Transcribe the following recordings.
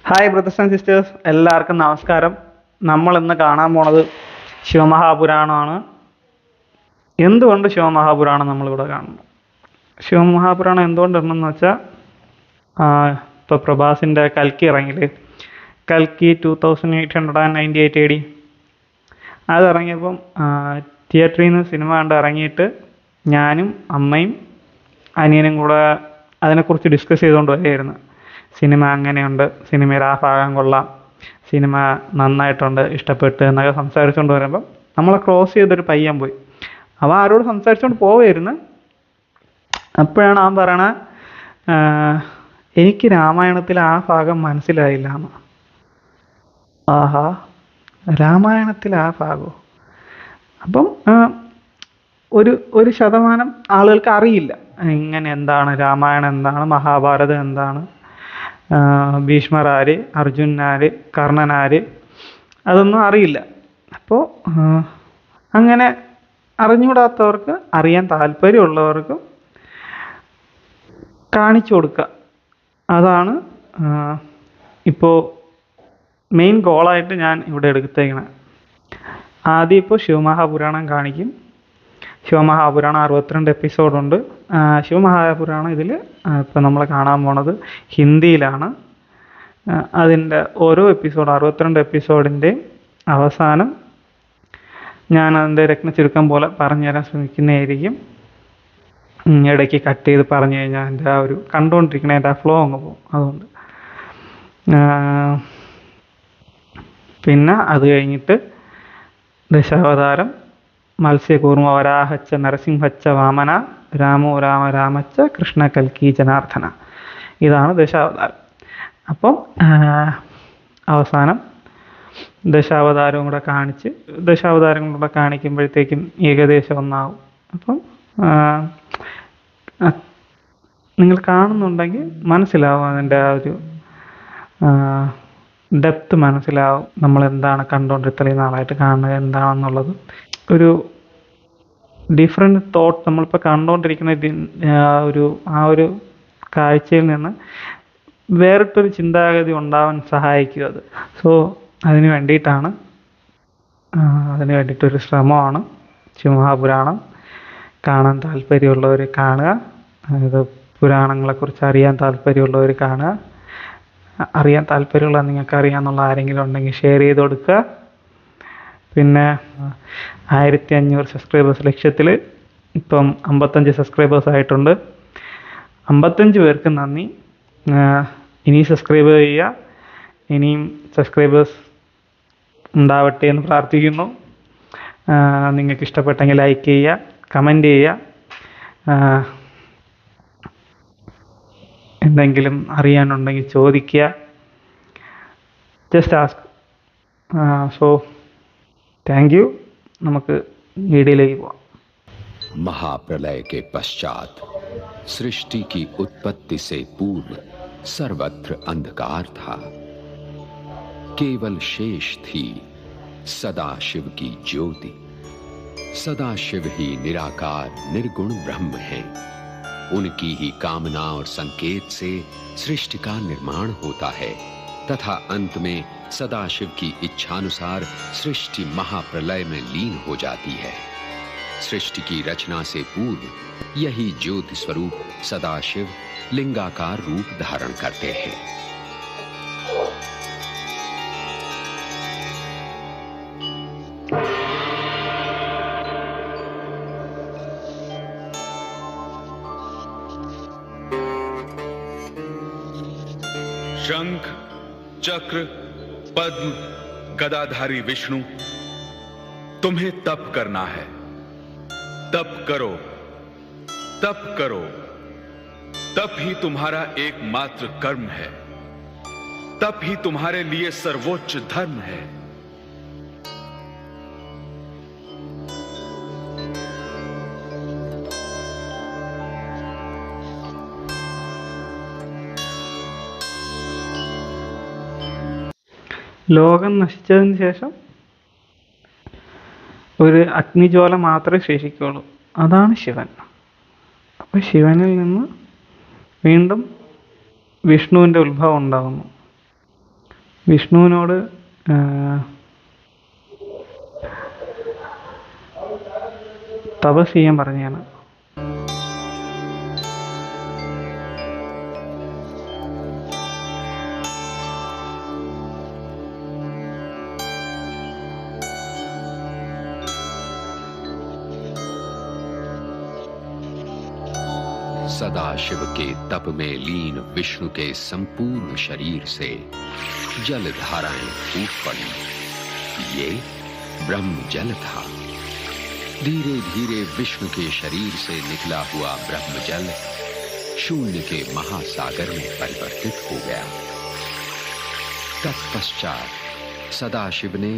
Hi brothers and sisters, എല്ലാവർക്കും നമസ്കാരം. നമ്മൾ ഇന്ന് കാണാൻ പോണത് ശിവമഹാപുരാണമാണ്. എന്തുകൊണ്ട് ശിവമഹാപുരാണം നമ്മളിവിടെ കാണുന്നു? ശിവമഹാപുരാണം എന്തുകൊണ്ടിടണമെന്ന് വെച്ചാൽ, ഇപ്പോൾ പ്രഭാസിൻ്റെ കൽക്കി ഇറങ്ങിയില്ലേ, കൽക്കി 2898 AD. അതിറങ്ങിയപ്പം തിയേറ്ററിൽ നിന്ന് സിനിമ കണ്ട് ഇറങ്ങിയിട്ട് ഞാനും അമ്മയും അനിയനും കൂടെ അതിനെക്കുറിച്ച് ഡിസ്കസ് ചെയ്തുകൊണ്ട് വരികയായിരുന്നു. സിനിമ അങ്ങനെയുണ്ട്, സിനിമയുടെ ആ ഭാഗം കൊള്ളാം, സിനിമ നന്നായിട്ടുണ്ട്, ഇഷ്ടപ്പെട്ട് എന്നൊക്കെ സംസാരിച്ചുകൊണ്ട് വരുമ്പം നമ്മളെ ക്രോസ് ചെയ്തൊരു പയ്യൻ പോയി. അവൻ ആരോട് സംസാരിച്ചുകൊണ്ട് പോവുമായിരുന്നു. അപ്പോഴാണ് അവൻ പറയണ, എനിക്ക് രാമായണത്തിൽ ആ ഭാഗം മനസ്സിലായില്ല എന്ന്. ആഹാ, രാമായണത്തിൽ ആ ഭാഗമോ? അപ്പം ഒരു ശതമാനം ആളുകൾക്ക് അറിയില്ല ഇങ്ങനെ എന്താണ് രാമായണം, എന്താണ് മഹാഭാരതം, എന്താണ് ഭീഷ്മർ ആര്, അർജുനൻ ആര്, കർണൻ ആര്, അതൊന്നും അറിയില്ല. അപ്പോൾ അങ്ങനെ അറിഞ്ഞുകൂടാത്തവർക്ക്, അറിയാൻ താല്പര്യമുള്ളവർക്ക് കാണിച്ചു കൊടുക്കുക. അതാണ് ഇപ്പോൾ മെയിൻ ഗോളായിട്ട് ഞാൻ ഇവിടെ എടുത്തേക്കണേ. ആദ്യം ഇപ്പോൾ ശിവമഹാപുരാണം കാണിക്കും. ശിവമഹാപുരാണം 62 എപ്പിസോഡുണ്ട്. ശിവമഹാപുരാണം ഇതിൽ ഇപ്പോൾ നമ്മൾ കാണാൻ പോണത് ഹിന്ദിയിലാണ്. അതിൻ്റെ ഓരോ എപ്പിസോഡ് 62 എപ്പിസോഡിൻ്റെയും അവസാനം ഞാൻ അതിൻ്റെ രത്നച്ചുരുക്കം പോലെ പറഞ്ഞു തരാൻ ശ്രമിക്കുന്നതായിരിക്കും. ഇടയ്ക്ക് കട്ട് ചെയ്ത് പറഞ്ഞു കഴിഞ്ഞാൽ എൻ്റെ ആ ഒരു കണ്ടുകൊണ്ടിരിക്കണ എൻ്റെ ആ ഫ്ലോ അങ്ങ് പോകും. അതുകൊണ്ട് പിന്നെ അത് കഴിഞ്ഞിട്ട് ദശാവതാരം, മത്സ്യകൂർമ്മ വരാഹച്ച നരസിംഹച്ച വാമന, രാമോ രാമ രാമച്ച കൃഷ്ണ കൽക്കി ജനാർദ്ദന. ഇതാണ് ദശാവതാരം. അപ്പം അവസാനം ദശാവതാരവും കൂടെ കാണിച്ച്, ദശാവതാരം കൂടെ കാണിക്കുമ്പോഴത്തേക്കും ഏകദേശം ഒന്നാവും. അപ്പം നിങ്ങൾ കാണുന്നുണ്ടെങ്കിൽ മനസ്സിലാവും, അതിൻ്റെ ആ ഒരു ഡെപ്ത് മനസ്സിലാവും. നമ്മളെന്താണ് കണ്ടുകൊണ്ട് ഇത്രയും നാളായിട്ട് കാണുന്നത് എന്താണെന്നുള്ളത്. ഒരു ഡിഫറെൻ്റ് തോട്ട് നമ്മളിപ്പോൾ കണ്ടുകൊണ്ടിരിക്കുന്ന ആ ഒരു കാഴ്ചയിൽ നിന്ന് വേറിട്ടൊരു ചിന്താഗതി ഉണ്ടാവാൻ സഹായിക്കും അത്. സോ അതിന് വേണ്ടിയിട്ടൊരു ശ്രമമാണ് ശിവമഹാപുരാണം. കാണാൻ താല്പര്യമുള്ളവർ കാണുക. അതായത് പുരാണങ്ങളെക്കുറിച്ച് അറിയാൻ താല്പര്യമുള്ളവർ കാണുക. അറിയാൻ താല്പര്യമുള്ള, നിങ്ങൾക്ക് അറിയാമെന്നുള്ള ആരെങ്കിലും ഉണ്ടെങ്കിൽ ഷെയർ ചെയ്ത് കൊടുക്കുക. പിന്നെ 1500 സബ്സ്ക്രൈബേഴ്സ് ലക്ഷ്യത്തിൽ ഇപ്പം 55 സബ്സ്ക്രൈബേഴ്സ് ആയിട്ടുണ്ട്. 55 പേർക്ക് നന്ദി. ഇനി സബ്സ്ക്രൈബ് ചെയ്യുക. ഇനിയും സബ്സ്ക്രൈബേഴ്സ് ഉണ്ടാവട്ടെ എന്ന് പ്രാർത്ഥിക്കുന്നു. നിങ്ങൾക്ക് ഇഷ്ടപ്പെട്ടെങ്കിൽ ലൈക്ക് ചെയ്യുക, കമൻറ്റ് ചെയ്യുക. എന്തെങ്കിലും അറിയാനുണ്ടെങ്കിൽ ചോദിക്കുക. Just ask. So thank you. നമുക്ക് വീഡിയോയിലേക്ക് പോവാം. महाप्रलय के पश्चात सृष्टि की उत्पत्ति से पूर्व सर्वत्र अंधकार था. केवल शेष थी सदाशिव की ज्योति. सदाशिव ही निराकार निर्गुण ब्रह्म हैं. उनकी ही कामना और संकेत से सृष्टि का निर्माण होता है तथा अंत में सदाशिव की इच्छानुसार सृष्टि महाप्रलय में लीन हो जाती है. सृष्टि की रचना से पूर्व यही ज्योति स्वरूप सदाशिव लिंगाकार रूप धारण करते हैं. शंख, चक्र, पद्म, गदाधारी विष्णु, तुम्हें तप करना है. तप करो, तप करो. तप ही तुम्हारा एकमात्र कर्म है. तप ही तुम्हारे लिए सर्वोच्च धर्म है. ലോകം നശിച്ചതിന് ശേഷം ഒരു അഗ്നിജ്വാല മാത്രമേ ശേഷിക്കുകയുള്ളൂ. അതാണ് ശിവൻ. അപ്പോൾ ശിവനിൽ നിന്ന് വീണ്ടും വിഷ്ണുവിൻ്റെ ഉത്ഭവം ഉണ്ടാകുന്നു. വിഷ്ണുവിനോട് തപസ് ചെയ്യാൻ പറഞ്ഞാണ്. सदाशिव के तप में लीन विष्णु के संपूर्ण शरीर से जल धाराएं फूट पड़ी। ये ब्रह्म जल था। धीरे धीरे विष्णु के शरीर से निकला हुआ ब्रह्म जल शून्य के महासागर में परिवर्तित हो गया। तत्पश्चात सदाशिव ने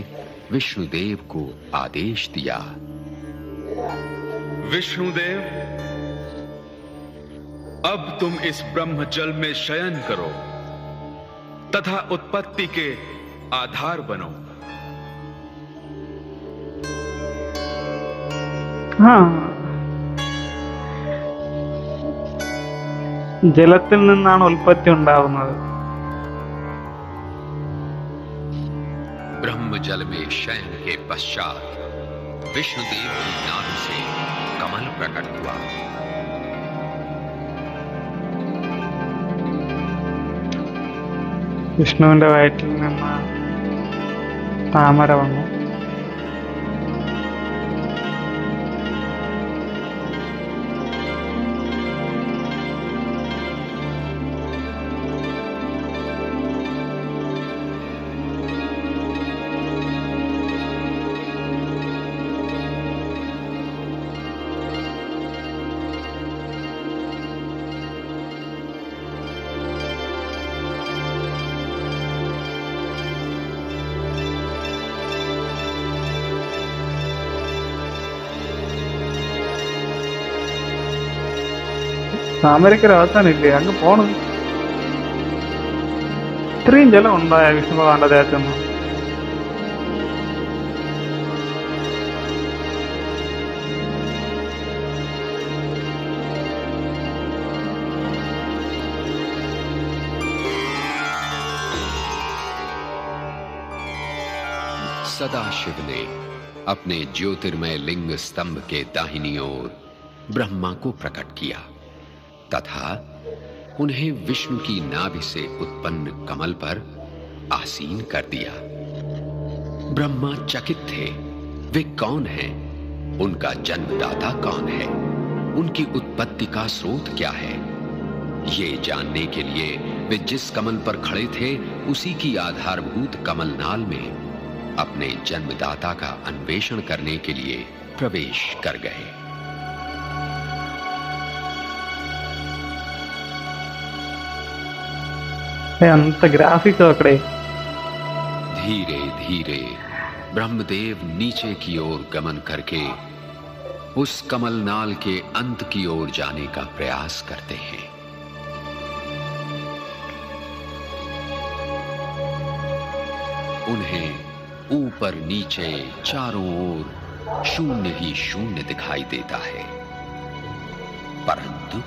विष्णुदेव को आदेश दिया, विष्णुदेव, अब तुम इस ब्रह्म जल में शयन करो तथा उत्पत्ति के आधार बनो। ജലത്തിൽ നിന്നാണ് ഉൽപ്പത്തി ഉണ്ടാവുന്നത്. ब्रह्म जल में शयन के पश्चात विष्णुदेव की नाभि से कमल प्रकट हुआ। വിഷ്ണുവിന്റെ വയറ്റിൽ നിന്ന് താമര വന്നു. താമരയ്ക്കൊരു അവസാനമില്ലേ? അങ്ങ് പോണം. ഇത്രയും ജലം ഉണ്ടായ വിഷ്ണു ഭഗവാന്റെ ദേഹത്ത് നിന്ന്. सदाशिव ने अपने ज्योतिर्मय लिंग स्तंभ के दाहिनी ओर ब्रह्मा को प्रकट किया तथा उन्हें विष्णु की नाभि से उत्पन्न कमल पर आसीन कर दिया। ब्रह्मा चकित थे। वे कौन हैं? उनका जन्मदाता कौन है? उनकी उत्पत्ति का स्रोत क्या है? ये जानने के लिए वे जिस कमल पर खड़े थे उसी की आधारभूत कमलनाल में अपने जन्मदाता का अन्वेषण करने के लिए प्रवेश कर गए। अंत ग्राफिक आंकड़े। धीरे धीरे ब्रह्मदेव नीचे की ओर गमन करके उस कमलनाल के अंत की ओर जाने का प्रयास करते हैं। उन्हें ऊपर नीचे चारों ओर शून्य ही शून्य दिखाई देता है, परंतु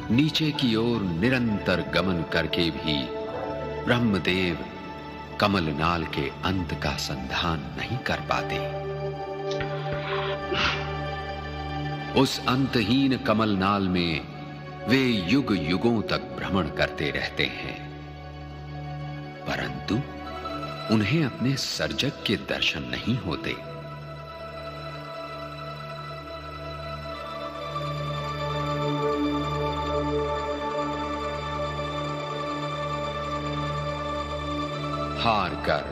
नीचे की ओर निरंतर गमन करके भी ब्रह्मदेव कमलनाल के अंत का संधान नहीं कर पाते। उस अंतहीन कमलनाल में वे युग युगों तक भ्रमण करते रहते हैं, परंतु उन्हें अपने सर्जक के दर्शन नहीं होते। हार कर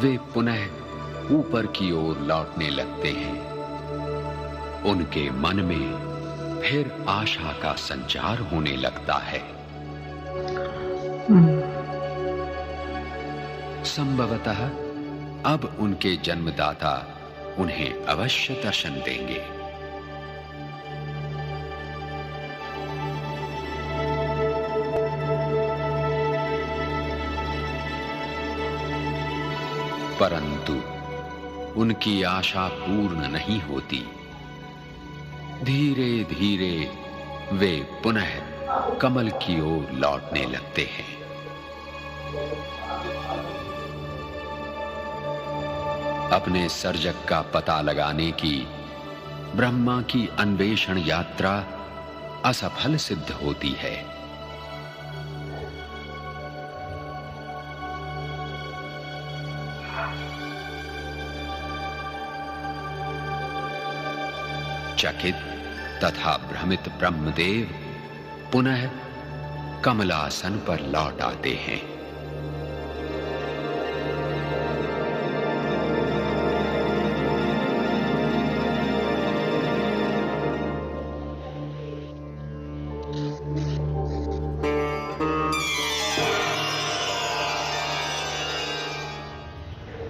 वे पुनः ऊपर की ओर लौटने लगते हैं। उनके मन में फिर आशा का संचार होने लगता है। संभवतः अब उनके जन्मदाता उन्हें अवश्य दर्शन देंगे। परंतु उनकी आशा पूर्ण नहीं होती। धीरे धीरे वे पुनः कमल की ओर लौटने लगते हैं। अपने सर्जक का पता लगाने की ब्रह्मा की अन्वेषण यात्रा असफल सिद्ध होती है। चकित तथा भ्रमित ब्रह्मदेव पुनः कमलासन पर लौट आते हैं।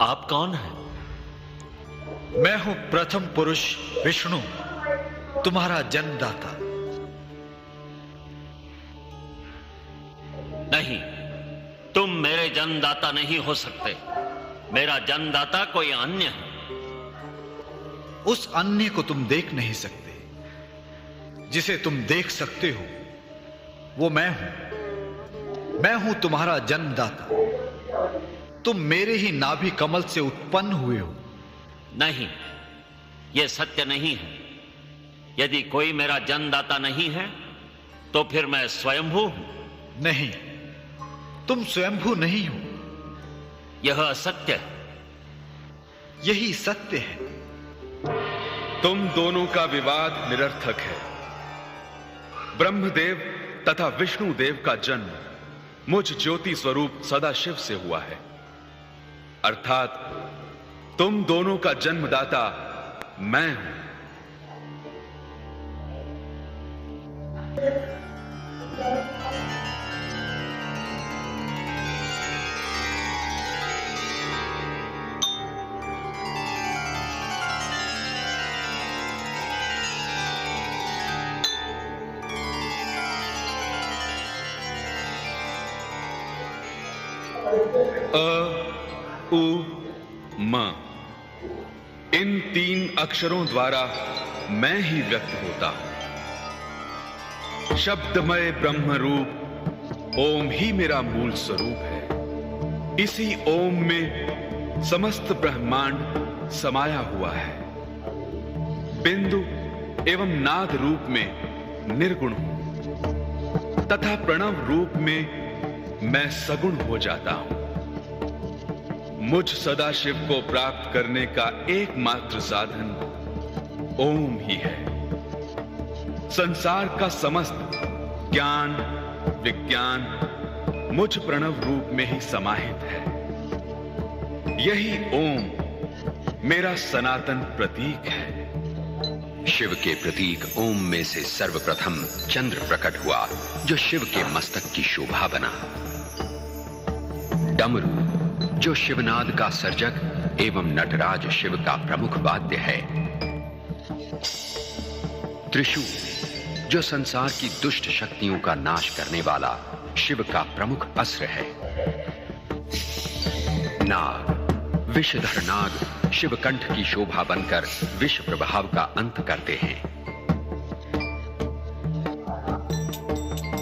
आप कौन हैं? मैं हूं प्रथम पुरुष विष्णु, तुम्हारा जन्मदाता। नहीं, तुम मेरे जन्मदाता नहीं हो सकते। मेरा जन्मदाता कोई अन्य है। उस अन्य को तुम देख नहीं सकते। जिसे तुम देख सकते हो वो मैं हूं। मैं हूं तुम्हारा जन्मदाता। तुम मेरे ही नाभि कमल से उत्पन्न हुए हो। नहीं, यह सत्य नहीं है। यदि कोई मेरा जन्मदाता नहीं है तो फिर मैं स्वयंभू हूं। नहीं, तुम स्वयंभू नहीं हो। यह असत्य है। यही सत्य है। तुम दोनों का विवाद निरर्थक है। ब्रह्मदेव तथा विष्णुदेव का जन्म मुझ ज्योति स्वरूप सदाशिव से हुआ है। अर्थात तुम दोनों का जन्मदाता मैं हूं। अ, उ, म, इन 3 अक्षरों द्वारा मैं ही व्यक्त होता हूं। शब्दमय ब्रह्म रूप ओम ही मेरा मूल स्वरूप है। इसी ओम में समस्त ब्रह्मांड समाया हुआ है। बिंदु एवं नाद रूप में निर्गुण हूं तथा प्रणव रूप में मैं सगुण हो जाता हूं। मुझ सदाशिव को प्राप्त करने का एकमात्र साधन ओम ही है। संसार का समस्त ज्ञान विज्ञान मुझ प्रणव रूप में ही समाहित है। यही ओम मेरा सनातन प्रतीक है। शिव के प्रतीक ओम में से सर्वप्रथम चंद्र प्रकट हुआ, जो शिव के मस्तक की शोभा बना। डमरू, जो शिवनाद का सर्जक एवं नटराज शिव का प्रमुख वाद्य है। त्रिशूल, जो संसार की दुष्ट शक्तियों का नाश करने वाला शिव का प्रमुख अस्त्र है। नाग, विषधर नाग शिवकंठ की शोभा बनकर विष प्रभाव का अंत करते हैं।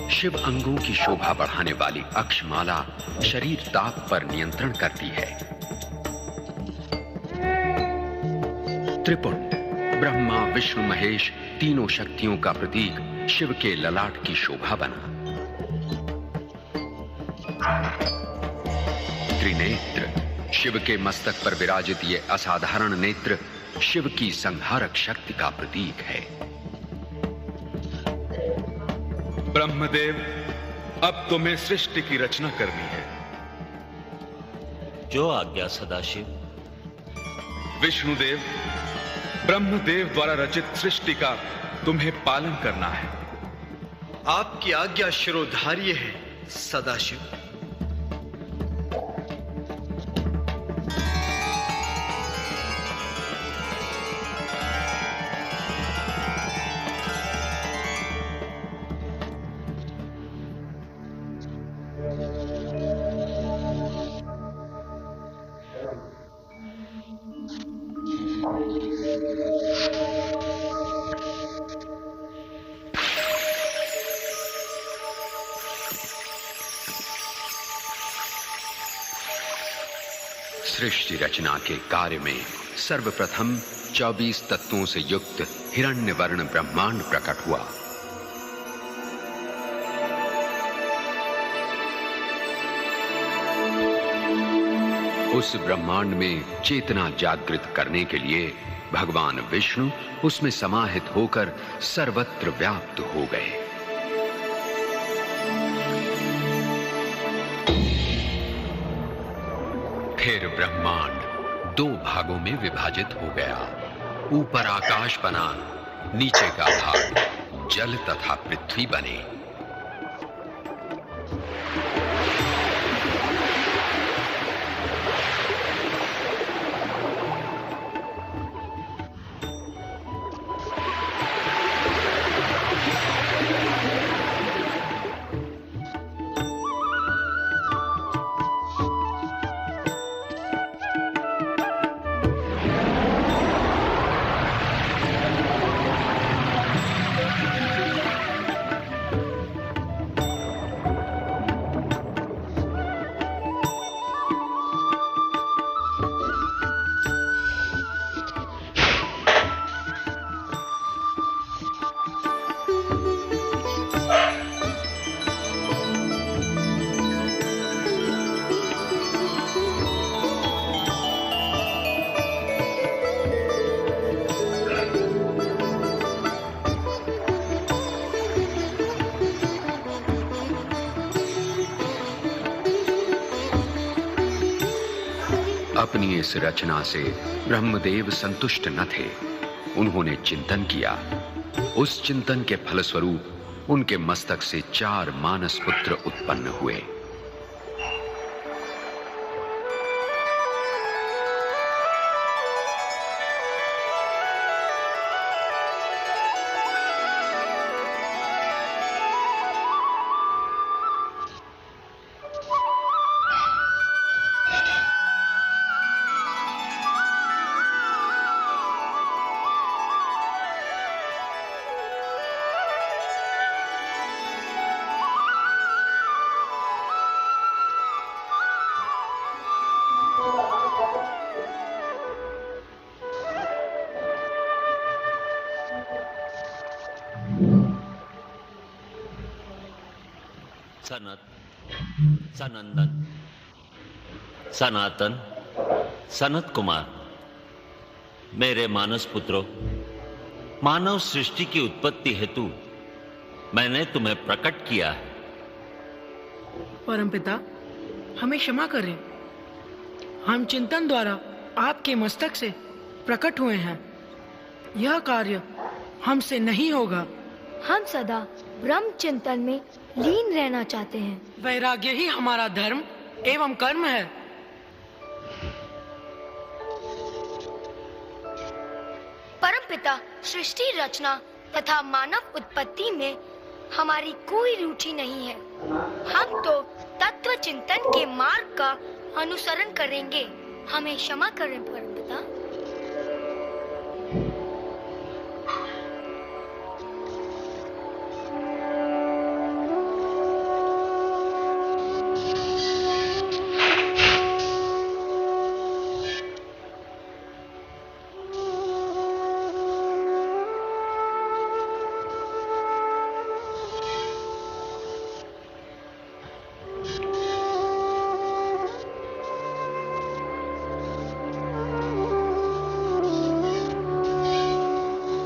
शिव अंगों की शोभा बढ़ाने वाली अक्षमाला शरीर ताप पर नियंत्रण करती है। त्रिपुंड, ब्रह्मा विष्णु महेश तीनों शक्तियों का प्रतीक शिव के ललाट की शोभा बना। त्रिनेत्र, शिव के मस्तक पर विराजित ये असाधारण नेत्र शिव की संहारक शक्ति का प्रतीक है। ब्रह्मदेव, अब तुम्हें सृष्टि की रचना करनी है। जो आज्ञा सदाशिव। विष्णुदेव, ब्रह्मदेव द्वारा रचित सृष्टि का तुम्हें पालन करना है। आपकी आज्ञा शिरोधार्य है सदाशिव। सृष्टि रचना के कार्य में सर्वप्रथम 24 तत्वों से युक्त हिरण्यवर्ण ब्रह्मांड प्रकट हुआ। उस ब्रह्मांड में चेतना जागृत करने के लिए भगवान विष्णु उसमें समाहित होकर सर्वत्र व्याप्त हो गए। फिर ब्रह्मांड 2 भागों में विभाजित हो गया। ऊपर आकाश बना, नीचे का भाग जल तथा पृथ्वी बने। अपनी इस रचना से ब्रह्मदेव संतुष्ट न थे। उन्होंने चिंतन किया। उस चिंतन के फलस्वरूप उनके मस्तक से 4 मानस पुत्र उत्पन्न हुए। सनत, सनंदन, सनातन, सनत कुमार, मेरे मानस पुत्रों, मानव सृष्टि की उत्पत्ति हेतु मैंने तुम्हें प्रकट किया है। परमपिता, हमें क्षमा करें। हम चिंतन द्वारा आपके मस्तक से प्रकट हुए हैं। यह कार्य हमसे नहीं होगा। हम सदा ब्रह्म चिंतन में लीन रहना चाहते हैं। वैराग्य ही हमारा धर्म एवं कर्म है। परमपिता, सृष्टि रचना तथा मानव उत्पत्ति में हमारी कोई रुचि नहीं है। हम तो तत्व चिंतन के मार्ग का अनुसरण करेंगे। हमें क्षमा करें परमपिता।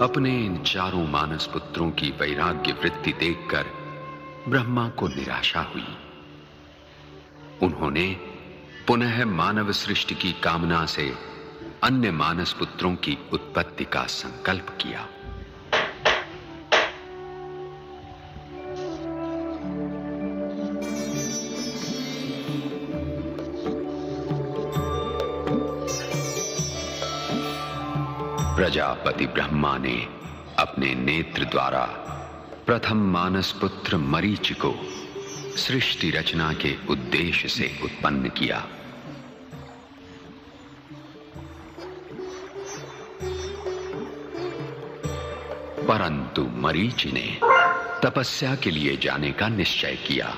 अपने इन 4 मानस पुत्रों की वैराग्य वृत्ति देखकर ब्रह्मा को निराशा हुई। उन्होंने पुनः मानव सृष्टि की कामना से अन्य मानस पुत्रों की उत्पत्ति का संकल्प किया। प्रजापति ब्रह्मा ने अपने नेत्र द्वारा प्रथम मानस पुत्र मरीचि को सृष्टि रचना के उद्देश्य से उत्पन्न किया। परंतु मरीचि ने तपस्या के लिए जाने का निश्चय किया।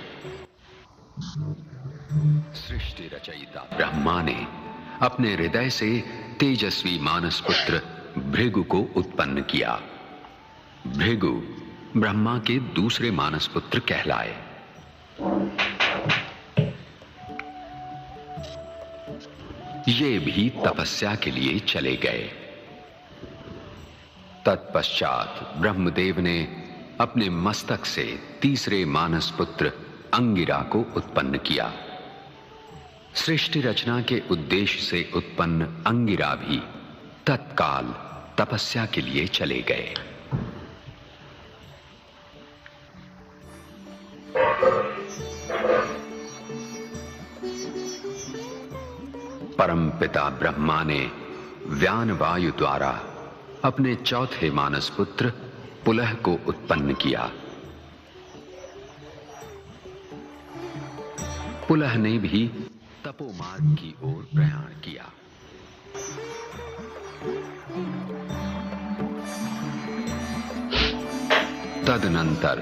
सृष्टि रचयिता ब्रह्मा ने अपने हृदय से तेजस्वी मानस पुत्र भृगु को उत्पन्न किया। भृगु ब्रह्मा के दूसरे मानस पुत्र कहलाए। ये भी तपस्या के लिए चले गए। तत्पश्चात ब्रह्मदेव ने अपने मस्तक से तीसरे मानस पुत्र अंगिरा को उत्पन्न किया। सृष्टि रचना के उद्देश्य से उत्पन्न अंगिरा भी तत्काल तपस्या के लिए चले गए। परमपिता ब्रह्मा ने व्यान वायु द्वारा अपने चौथे मानस पुत्र पुलह को उत्पन्न किया। पुलह ने भी तपोमार्ग की ओर प्रयाण किया। तदनंतर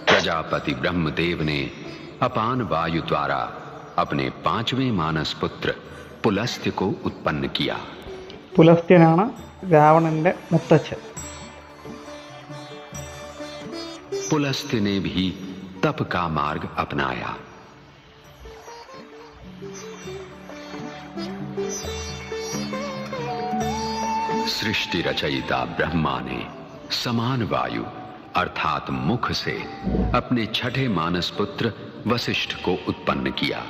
प्रजापति ब्रह्मदेव ने अपान वायु द्वारा अपने पांचवें मानस पुत्र पुलस्त्य को उत्पन्न किया। പുലസ്ത്യനാണ് രാവണന്റെ മുത്തച്ഛൻ. पुलस्त्य ने भी तप का मार्ग अपनाया। सृष्टि रचयिता ब्रह्मा ने समान वायु अर्थात मुख से अपने छठे मानस पुत्र वशिष्ठ को उत्पन्न किया।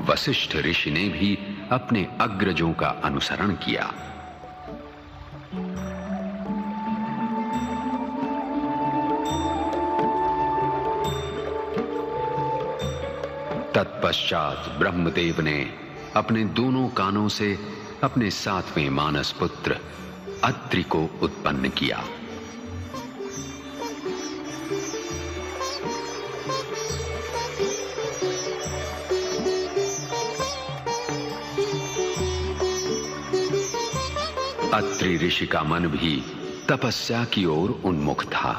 वशिष्ठ ऋषि ने भी अपने अग्रजों का अनुसरण किया। तत्पश्चात ब्रह्मदेव ने अपने दोनों कानों से अपने सातवें मानस पुत्र अत्रि को उत्पन्न किया। अत्रि ऋषि का मन भी तपस्या की ओर उन्मुख था।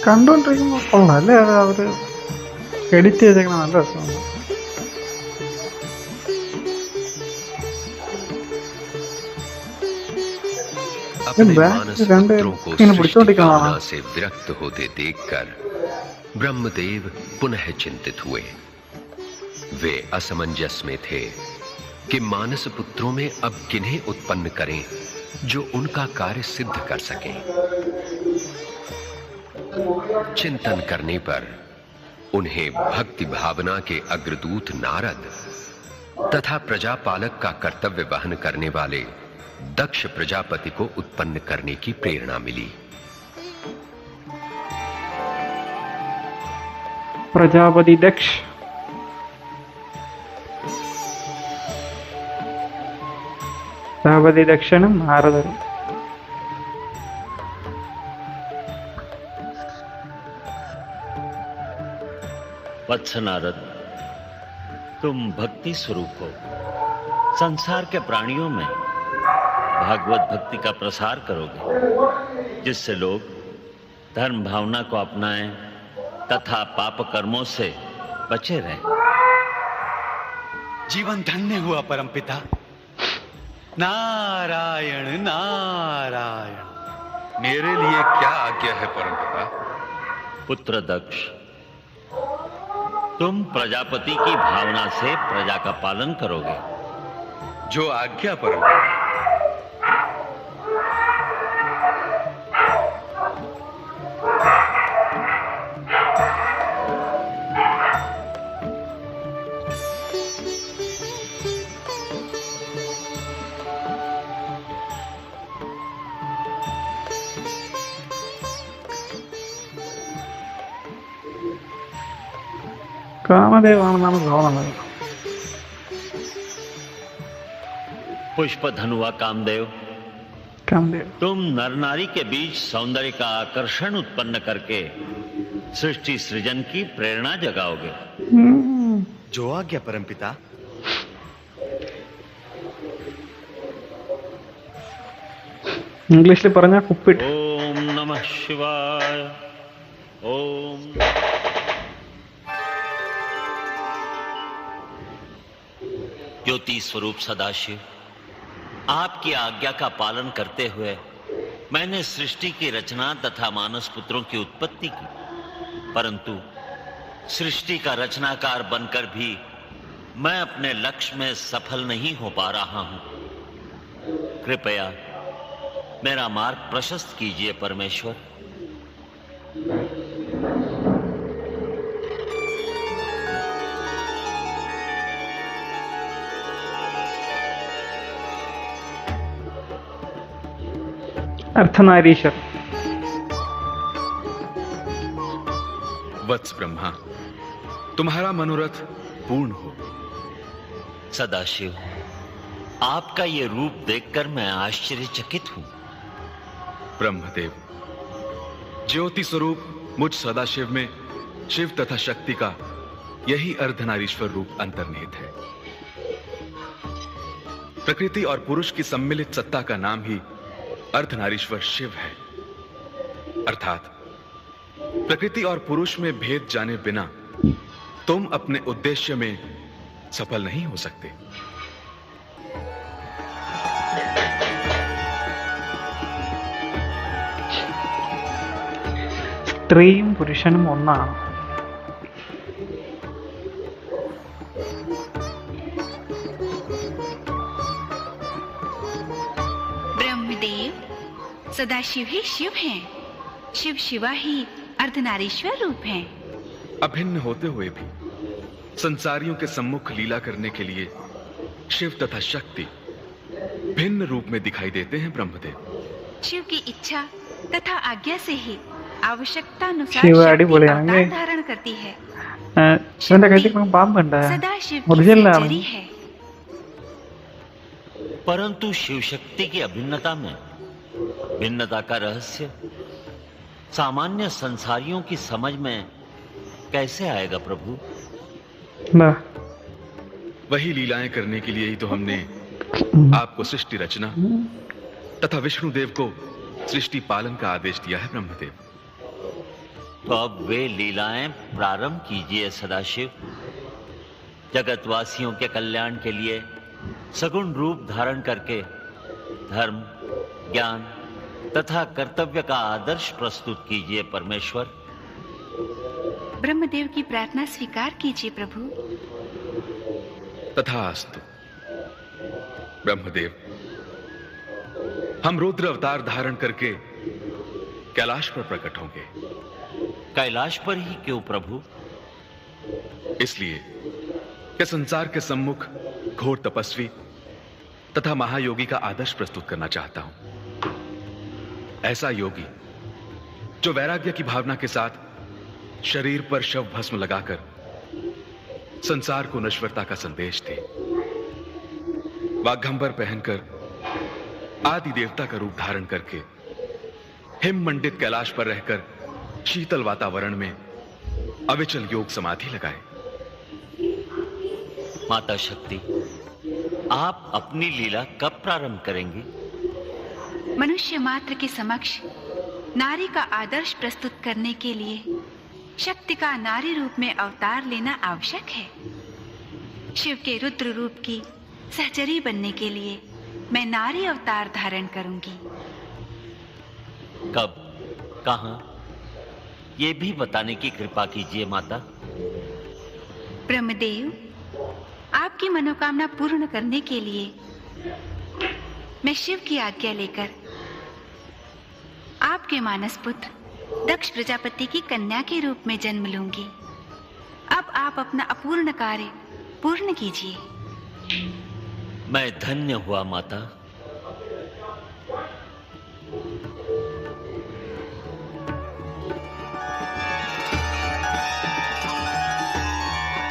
കണ്ടുകൊണ്ടിരിക്കുമ്പോൾ കൊള്ളാം അല്ലേ? അത് അവര് എഡിറ്റ് ചെയ്തേക്കണം, നല്ല രസമാണ്. अपने मानस पुत्रों को सृष्टि कामना से विरक्त होते देखकर ब्रह्मदेव पुनः चिंतित हुए। वे असमंजस में थे कि मानस पुत्रों में अब किन्हें उत्पन्न करें जो उनका कार्य सिद्ध कर सकें। चिंतन करने पर उन्हें भक्ति भावना के अग्रदूत नारद तथा प्रजापालक का कर्तव्य वहन करने वाले दक्ष प्रजापति को उत्पन्न करने की प्रेरणा मिली। प्रजापति दक्ष प्रजापति दक्षനും നാരദരും. वत्स नारद, तुम भक्ति स्वरूप हो। संसार के प्राणियों में भागवत भक्ति का प्रसार करोगे, जिससे लोग धर्म भावना को अपनाएं तथा पाप कर्मों से बचे रहें। जीवन धन्य हुआ परमपिता। नारायण नारायण। मेरे लिए क्या आज्ञा है परमपिता? पुत्र दक्ष, तुम प्रजापति की भावना से प्रजा का पालन करोगे। जो आज्ञा परमपिता। കാമദേവാണെന്നാണ് തോന്നുന്നത്. पुष्प धनुआ कामदेव। कामदेव। तुम नर नारी के बीच सौंदर्य का आकर्षण उत्पन्न करके सृष्टि सृजन की प्रेरणा जगाओगे। जो आज्ञा परमपिता। ഇംഗ്ലീഷിൽ പറഞ്ഞ കുപ്പിട്ട്. ओम नमः शिवाय। ओम ज्योति स्वरूप सदाशिव, आपकी आज्ञा का पालन करते हुए मैंने सृष्टि की रचना तथा मानस पुत्रों की उत्पत्ति की, परंतु सृष्टि का रचनाकार बनकर भी मैं अपने लक्ष्य में सफल नहीं हो पा रहा हूं। कृपया मेरा मार्ग प्रशस्त कीजिए परमेश्वर। अर्धनारीश्वर। वत्स ब्रह्मा, तुम्हारा मनोरथ पूर्ण हो। सदाशिव, आपका ये रूप देखकर मैं आश्चर्यचकित हूं। ब्रह्मदेव, ज्योति स्वरूप मुझ सदाशिव में शिव तथा शक्ति का यही अर्धनारीश्वर रूप अंतर्निहित है। प्रकृति और पुरुष की सम्मिलित सत्ता का नाम ही अर्धनारीश्वर शिव है। अर्थात प्रकृति और पुरुष में भेद जाने बिना तुम अपने उद्देश्य में सफल नहीं हो सकते। സ്ത്രീയും പുരുഷനും ഒന്നാണ്. ब्रह्मदेव, सदाशिव ही शिव हैं, शिव शिवा ही अर्धनारीश्वर रूप हैं। अभिन्न होते हुए भी संसारियों के सम्मुख लीला करने के लिए शिव तथा शक्ति भिन्न रूप में दिखाई देते हैं। ब्रह्मदेव, शिव की इच्छा तथा आज्ञा से ही आवश्यकता अनुसार शिव शक्ति അടിപൊളിയാണ്. अवतार धारण करती है। ശിവന്റെ കഴുത്തിൽ പാമ്പുണ്ട്. सदा शिव की ഒറിജിനലാണ്. सर्जरी है। परंतु शिव शक्ति की अभिन्नता में भिन्नता का रहस्य सामान्य संसारियों की समझ में कैसे आएगा प्रभु? എന്താ वही लीलाएं करने के लिए ही तो हमने आपको सृष्टि रचना तथा विष्णुदेव को सृष्टि पालन का आदेश दिया है। ब्रह्मदेव, तो अब वे लीलाएं प्रारंभ कीजिए सदाशिव। जगतवासियों के कल्याण के लिए सगुण रूप धारण करके धर्म, ज्ञान तथा कर्तव्य का आदर्श प्रस्तुत कीजिए परमेश्वर। ब्रह्मदेव की प्रार्थना स्वीकार कीजिए प्रभु। तथास्तु। ब्रह्मदेव, हम रुद्र अवतार धारण करके कैलाश पर प्रकट होंगे। कैलाश पर ही क्यों प्रभु? इसलिए कि संसार के सम्मुख घोर तपस्वी तथा महायोगी का आदर्श प्रस्तुत करना चाहता हूं। ऐसा योगी जो वैराग्य की भावना के साथ शरीर पर शव भस्म लगाकर संसार को नश्वरता का संदेश दे, वाघंबर पहनकर आदि देवता का रूप धारण करके हिम मंडित कैलाश पर रहकर शीतल वातावरण में अविचल योग समाधि लगाए। माता शक्ति, आप अपनी लीला कब प्रारंभ करेंगी? मनुष्य मात्र के समक्ष नारी का आदर्श प्रस्तुत करने के लिए शक्ति का नारी रूप में अवतार लेना आवश्यक है। शिव के रुद्र रूप की सहचरी बनने के लिए मैं नारी अवतार धारण करूंगी। कब, कहां, ये भी बताने की कृपा कीजिए माता। ब्रह्मदेव, आपकी मनोकामना पूर्ण करने के लिए मैं शिव की आज्ञा लेकर आपके मानस पुत्र दक्ष प्रजापति की कन्या के रूप में जन्म लूंगी। अब आप अपना अपूर्ण कार्य पूर्ण कीजिए। मैं धन्य हुआ माता।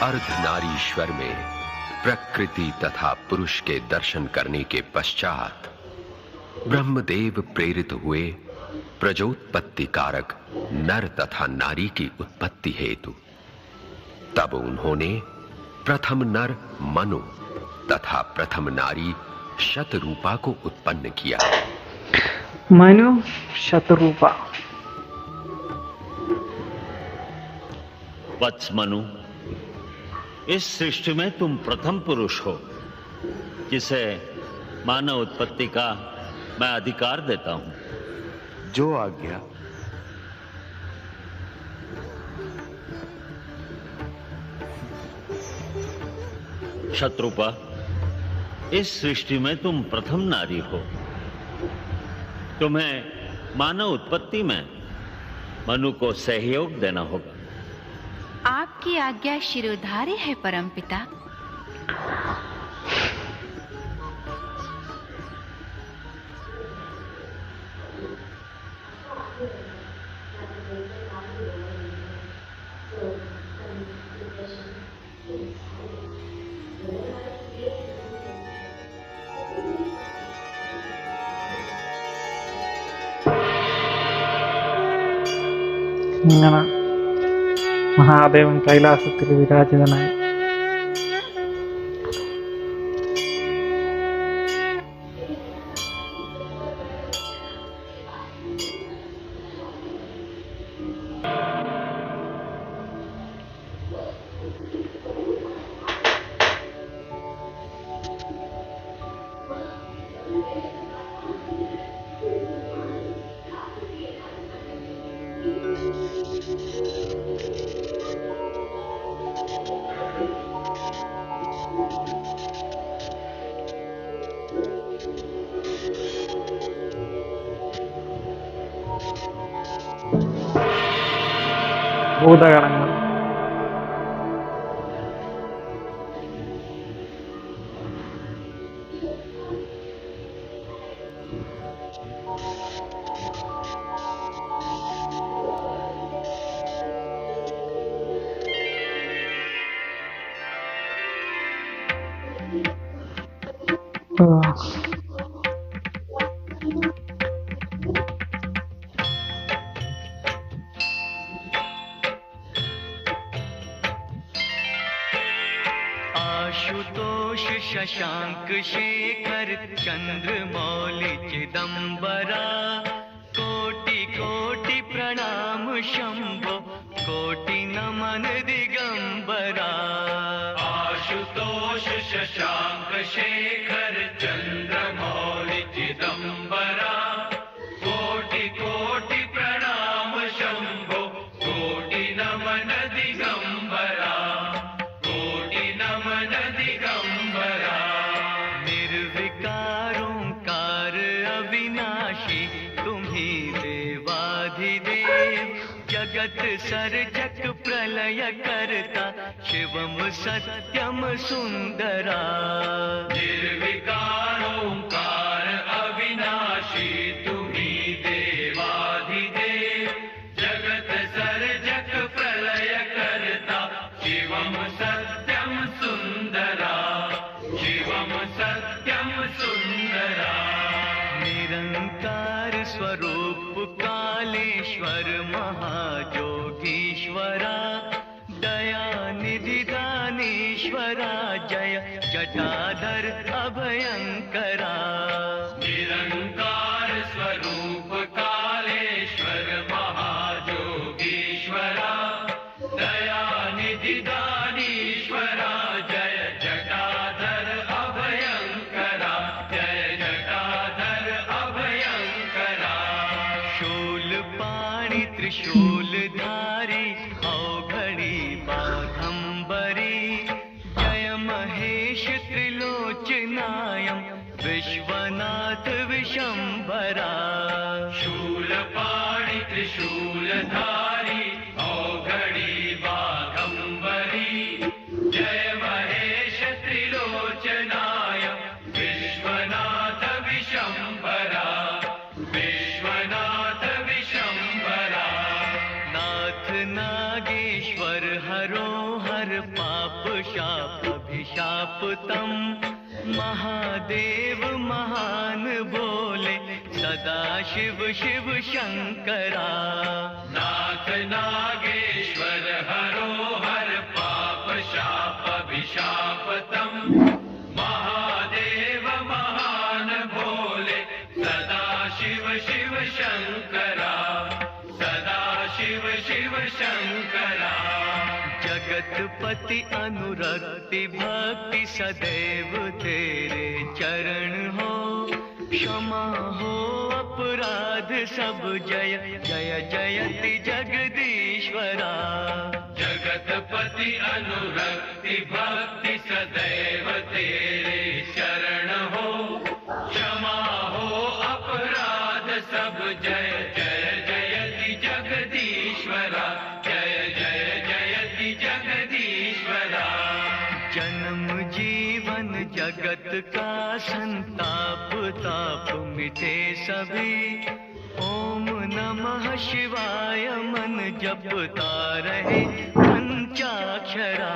अर्धनारीश्वर में प्रकृति तथा पुरुष के दर्शन करने के पश्चात ब्रह्मदेव प्रेरित हुए प्रजोत्पत्ति कारक नर तथा नारी की उत्पत्ति हेतु। तब उन्होंने प्रथम नर मनु तथा प्रथम नारी शतरूपा को उत्पन्न किया। मनु शतरूपा। वत्स मनु, इस सृष्टि में तुम प्रथम पुरुष हो जिसे मानव उत्पत्ति का मैं अधिकार देता हूं। जो आज्ञा। शत्रुपा, इस सृष्टि में तुम प्रथम नारी हो। तुम्हें मानव उत्पत्ति में मनु को सहयोग देना होगा। आपकी आज्ञा शिरोधार्य है परमपिता। ഇങ്ങനെ മഹാദേവൻ കൈലാസത്തിൽ വിരാജിതനായി. ഭൂതഗണങ്ങൾ. आशुतोष शशांक शेखर चंद्रमौलि चिदंबरा कोटि कोटि प्रणाम शंभो कोटि नमन दिगंबरा। आशुतोष शशांक शेखर चंद्रमौलि चिदंबरा कोटि कोटि प्रणाम शंभो कोटि नमन दिगंबरा कोटि नमन दिगंबरा। निर्विकार ओंकार अविनाशी तुम्ही देवाधिदेव जगत सर्जक प्रलय करता शिवम सत्यम सुंदरा। निर्विकार ओंकार अविनाशी तुम्ही देवाधिदेव जगत सर्जक प्रलय करता शिवम सत्यम सुंदरा शिवम सत्यम सुंदरा। निरंकार स्वरूप कालेश्वर महाजोगीश्वरा दया निधि दानेश्वरा जय जटाधर अभयंकरा। निरंकार स्वरूप कालेश्वर महाजोगीश्वरा दया निधि दानीश्वरा जय जटाधर अभयंकरा जय जटाधर अभयंकरा। शूल पाणि त्रिशूल धारी औघड़ी बाघंबरी जय महेश त्रिलोचनायम विश्वनाथ विशंभरा। शूल पाणि त्रिशूल धारी औघड़ी बाघंबरी जय महेश त्रिलोचनाय विश्वनाथ विशंभरा विश्वनाथ विशंभरा। नाथ नागेश्वर हरो हर पाप शाप अभिशाप तम महादेव महान बोले सदा शिव शिव शंकरा। नाथ नागेश्वर हरो हर पाप शाप अभिशापतम। महादेव महान भोले सदा शिव शिव शंकरा। सदा शिव शिव शंकरा। जगतपति अनुरक्ति भक्ति सदैव तेरे चरण हो। क्षमा हो अपराध सब जय जय जयति जगदीश्वरा। जगतपति अनुरक्ति भक्ति सदैव तेरे शरण हो। क्षमा हो अपराध सब जय जय जयति जगदीश्वरा। जय जय जयति जगदीश्वरा। जन्म जीवन जगत का संताप ताप मिटे सभी। ओम नमः शिवाय मन जपता रहे पंचाक्षरा।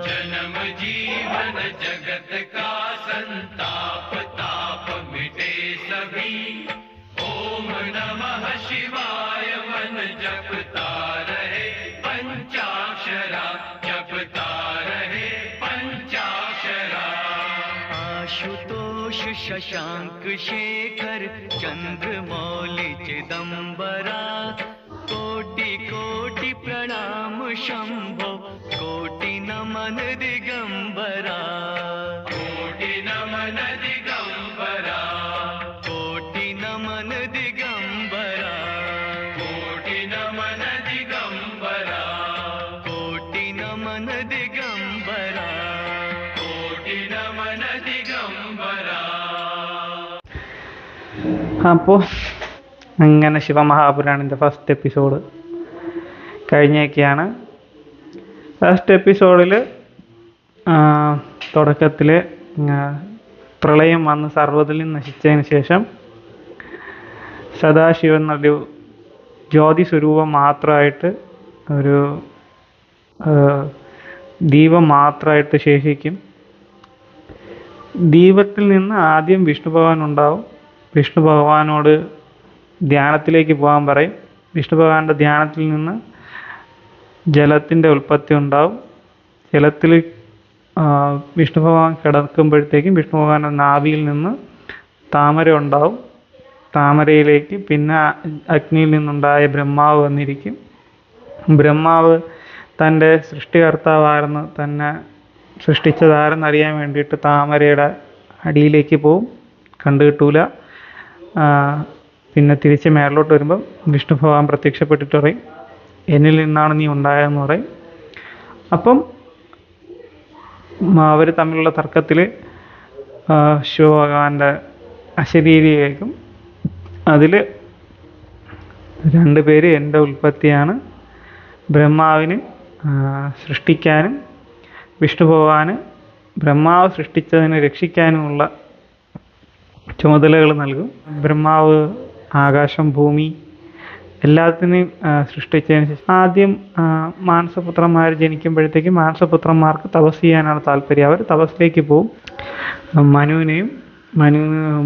जन्म जीवन जगत का संताप ताप मिटे सभी। ओम नमः शिवाय मन जपता रहे पंचाक्षरा। जपता रहे पंचाक्षरा। आशुतोष शशांक शेखर चंद्रमौलि चिदंबरा। कोटि कोटि प्रणाम शंभो कोटि नमन दिगंबरा। कोटि नमन दिगंबरा। कोटि नमन दिगंबरा। कोटि नमन दिगंबरा। कोटि नमन दिगंबरा। कोटि नमन दिगंबरा। അപ്പോൾ അങ്ങനെ ശിവമഹാപുരാണിൻ്റെ ഫസ്റ്റ് എപ്പിസോഡ് കഴിഞ്ഞേക്കാണ്. ഫസ്റ്റ് എപ്പിസോഡിൽ തുടക്കത്തിൽ പ്രളയം വന്ന് സർവ്വതിലും നശിച്ചതിന് ശേഷം സദാശിവൻ എന്നൊരു ജ്യോതി സ്വരൂപം മാത്രമായിട്ട് ഒരു ദീപം മാത്രമായിട്ട് ശേഷിക്കും. ദീപത്തിൽ നിന്ന് ആദ്യം വിഷ്ണു ഭഗവാൻ ഉണ്ടാവും. വിഷ്ണു ഭഗവാനോട് ധ്യാനത്തിലേക്ക് പോകാൻ പറയും. വിഷ്ണു ഭഗവാന്റെ ധ്യാനത്തിൽ നിന്ന് ജലത്തിൻ്റെ ഉൽപ്പത്തി ഉണ്ടാവും. ജലത്തിൽ വിഷ്ണു ഭഗവാൻ കിടക്കുമ്പോഴത്തേക്കും വിഷ്ണു ഭഗവാന്റെ നാഭിയിൽ നിന്ന് താമര ഉണ്ടാവും. താമരയിലേക്ക് പിന്നെ അഗ്നിയിൽ നിന്നുണ്ടായ ബ്രഹ്മാവ് വന്നിരിക്കും. ബ്രഹ്മാവ് തൻ്റെ സൃഷ്ടികർത്താവാരെന്ന് തന്നെ സൃഷ്ടിച്ചതാരെന്നറിയാൻ വേണ്ടിയിട്ട് താമരയുടെ അടിയിലേക്ക് പോവും. കണ്ടു കിട്ടൂല. പിന്നെ തിരിച്ച് മേളിലോട്ട് വരുമ്പം വിഷ്ണു ഭഗവാൻ പ്രത്യക്ഷപ്പെട്ടിട്ട് പറയും, എന്നിൽ നിന്നാണ് നീ ഉണ്ടായതെന്ന് പറയും. അപ്പം അവർ തമ്മിലുള്ള തർക്കത്തിൽ ശിവഭഗവാന്റെ അശരീരി കേൾക്കും. അതിൽ രണ്ടുപേര് എൻ്റെ ഉൽപ്പത്തിയാണ്. ബ്രഹ്മാവിന് സൃഷ്ടിക്കാനും വിഷ്ണു ഭഗവാന് ബ്രഹ്മാവ് സൃഷ്ടിച്ചതിനെ രക്ഷിക്കാനുമുള്ള ചുമതലകൾ നൽകും. ബ്രഹ്മാവ് ആകാശം ഭൂമി എല്ലാത്തിനെയും സൃഷ്ടിച്ചതിന് ശേഷം ആദ്യം മാനസപുത്രന്മാർ ജനിക്കുമ്പോഴത്തേക്കും മാനസപുത്രന്മാർക്ക് തപസ് ചെയ്യാനാണ് താല്പര്യം. അവർ തപസ്സിലേക്ക് പോവും.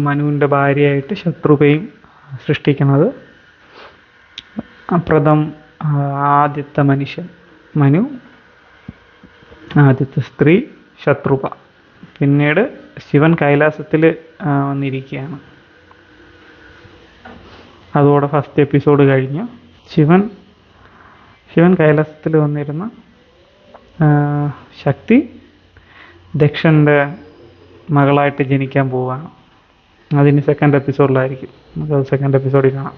മനുവിൻ്റെ ഭാര്യയായിട്ട് ശത്രുപയും സൃഷ്ടിക്കുന്നത്. പ്രഥം ആദ്യത്തെ മനുഷ്യൻ മനു, ആദ്യത്തെ സ്ത്രീ ശത്രുപ. പിന്നീട് ശിവൻ കൈലാസത്തിൽ വന്നിരിക്കുകയാണ്. അതോടെ ഫസ്റ്റ് എപ്പിസോഡ് കഴിഞ്ഞു. ശിവൻ കൈലാസത്തിൽ വന്നിരുന്ന ശക്തി ദക്ഷൻ്റെ മകളായിട്ട് ജനിക്കാൻ പോവുകയാണ്. അതിന് സെക്കൻഡ് എപ്പിസോഡിലായിരിക്കും. നമുക്ക് സെക്കൻഡ് എപ്പിസോഡിൽ കാണാം.